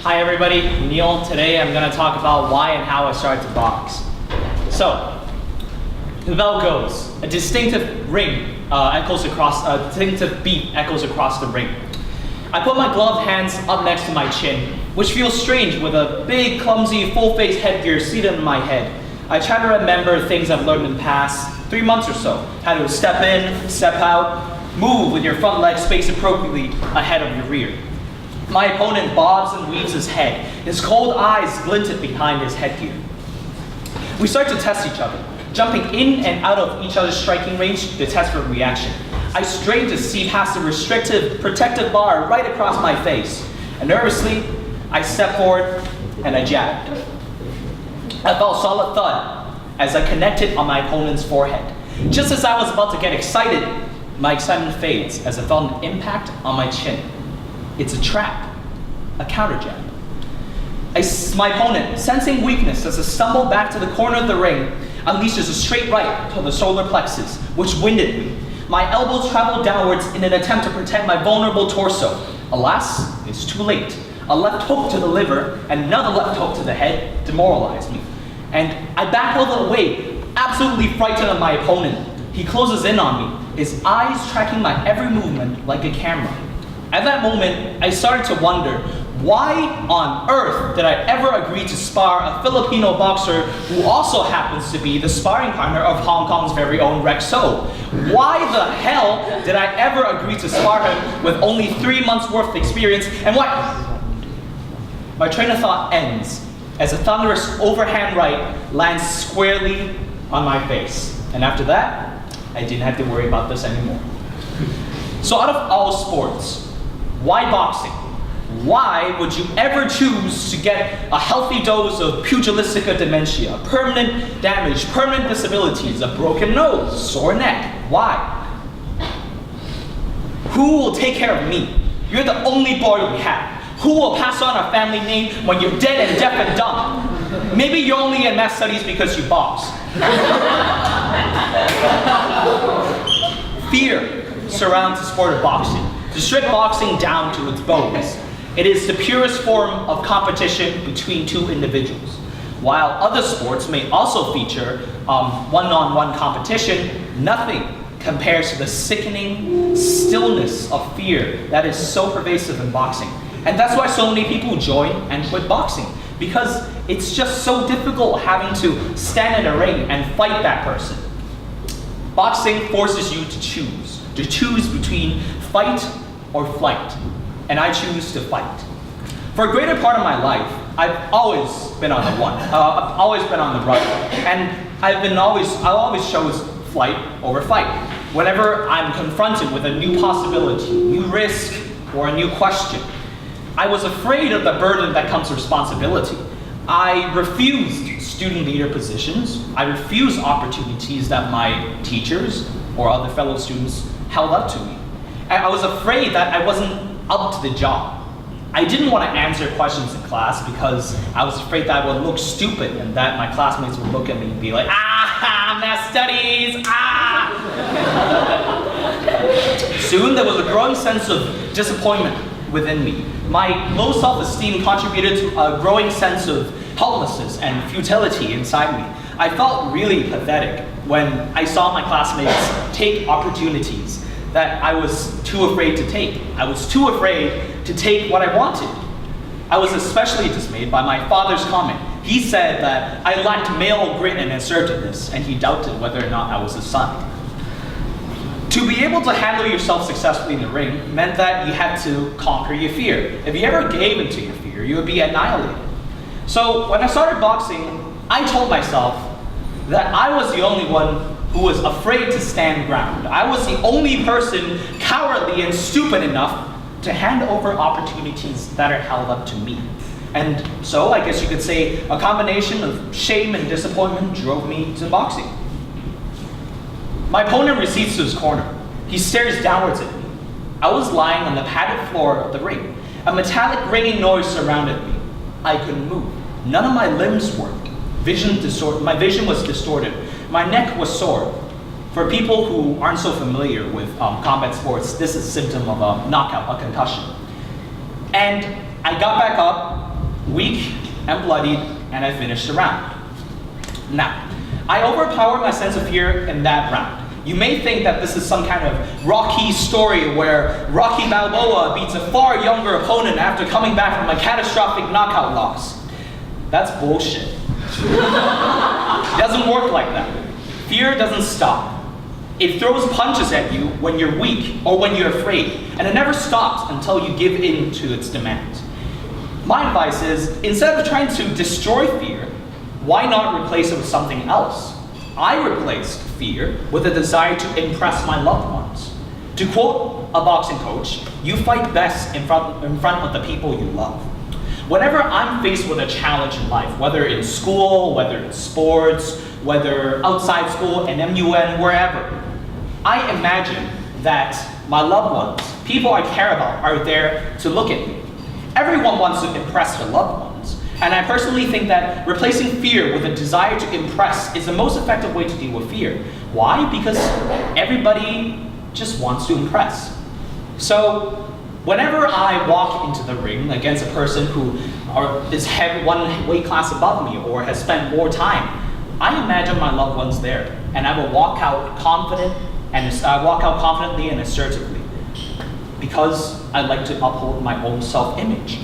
Hi everybody, Neil. Today I'm going to talk about why and how I started to box. So, the bell goes. A distinctive ring echoes across, a distinctive beat echoes across the ring. I put my gloved hands up next to my chin, which feels strange with a big, clumsy, full-face headgear seated in my head. I try to remember things I've learned in the past 3 months or so. How to step in, step out, move with your front legs spaced appropriately ahead of your rear. My opponent bobs and weaves his head. His cold eyes glinted behind his headgear. We start to test each other, jumping in and out of each other's striking range to test for reaction. I strained to see past the restrictive, protective bar right across my face. And nervously, I stepped forward and I jabbed. I felt a solid thud as I connected on my opponent's forehead. Just as I was about to get excited, my excitement fades as I felt an impact on my chin. It's a trap, a counter jab. My opponent, sensing weakness as I stumbled back to the corner of the ring, unleashes a straight right to the solar plexus, which winded me. My elbows traveled downwards in an attempt to protect my vulnerable torso. Alas, it's too late. A left hook to the liver and another left hook to the head demoralized me. And I backpedaled away, absolutely frightened of my opponent. He closes in on me, his eyes tracking my every movement like a camera. At that moment, I started to wonder, why on earth did I ever agree to spar a Filipino boxer who also happens to be the sparring partner of Hong Kong's very own Rex So? Why the hell did I ever agree to spar him with only 3 months worth of experience, and why? My train of thought ends as a thunderous overhand right lands squarely on my face. And after that, I didn't have to worry about this anymore. So out of all sports, why boxing? Why would you ever choose to get a healthy dose of pugilistica dementia, permanent damage, permanent disabilities, a broken nose, sore neck? Why? Who will take care of me? You're the only boy we have. Who will pass on our family name when you're dead and deaf and dumb? Maybe you're only in math studies because you box. Fear surrounds the sport of boxing. To strip boxing down to its bones. It is the purest form of competition between two individuals. While other sports may also feature one-on-one competition, nothing compares to the sickening stillness of fear that is so pervasive in boxing. And that's why so many people join and quit boxing, because it's just so difficult having to stand in a ring and fight that person. Boxing forces you to choose between fight or flight, and I choose to fight. For a greater part of my life, I've always been on the I've always been on the run, and I always chose flight over fight. Whenever I'm confronted with a new possibility, new risk, or a new question, I was afraid of the burden that comes with responsibility. I refused student leader positions. I refused opportunities that my teachers or other fellow students held up to me. I was afraid that I wasn't up to the job. I didn't want to answer questions in class because I was afraid that I would look stupid and that my classmates would look at me and be like, math studies, Soon there was a growing sense of disappointment within me. My low self-esteem contributed to a growing sense of helplessness and futility inside me. I felt really pathetic when I saw my classmates take opportunities that I was too afraid to take. I was too afraid to take what I wanted. I was especially dismayed by my father's comment. He said that I lacked male grit and assertiveness, and he doubted whether or not I was his son. To be able to handle yourself successfully in the ring meant that you had to conquer your fear. If you ever gave into your fear, you would be annihilated. So when I started boxing, I told myself that I was the only one who was afraid to stand ground. I was the only person cowardly and stupid enough to hand over opportunities that are held up to me. And so I guess you could say a combination of shame and disappointment drove me to boxing. My opponent recedes to his corner. He stares downwards at me. I was lying on the padded floor of the ring. A metallic ringing noise surrounded me. I couldn't move. None of my limbs worked. My vision was distorted. My neck was sore. For people who aren't so familiar with combat sports, this is a symptom of a knockout, a concussion. And I got back up, weak and bloodied, and I finished the round. Now, I overpowered my sense of fear in that round. You may think that this is some kind of Rocky story where Rocky Balboa beats a far younger opponent after coming back from a catastrophic knockout loss. That's bullshit. It doesn't work like that. Fear doesn't stop. It throws punches at you when you're weak or when you're afraid, and it never stops until you give in to its demands. My advice is, instead of trying to destroy fear, why not replace it with something else? I replaced fear with a desire to impress my loved ones. To quote a boxing coach, you fight best in front of the people you love. Whenever I'm faced with a challenge in life, whether in school, whether in sports, whether outside school, in MUN, wherever, I imagine that my loved ones, people I care about, are there to look at me. Everyone wants to impress their loved ones. And I personally think that replacing fear with a desire to impress is the most effective way to deal with fear. Why? Because everybody just wants to impress. So whenever I walk into the ring against a person who is one weight class above me or has spent more time, I imagine my loved ones there, and I will walk out confidently and assertively, because I like to uphold my own self-image.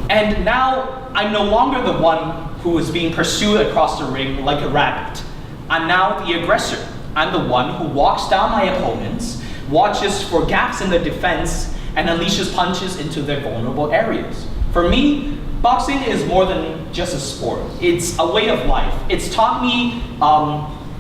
And now I'm no longer the one who is being pursued across the ring like a rabbit. I'm now the aggressor. I'm the one who walks down my opponents, watches for gaps in their defense, and unleashes punches into their vulnerable areas. For me, boxing is more than just a sport. It's a way of life. It's taught me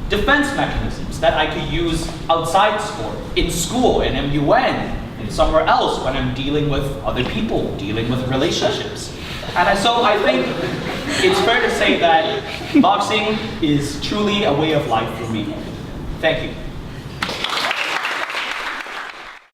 defense mechanisms that I could use outside sport, in school, in MUN, and somewhere else when I'm dealing with other people, dealing with relationships. And so I think it's fair to say that boxing is truly a way of life for me. Thank you.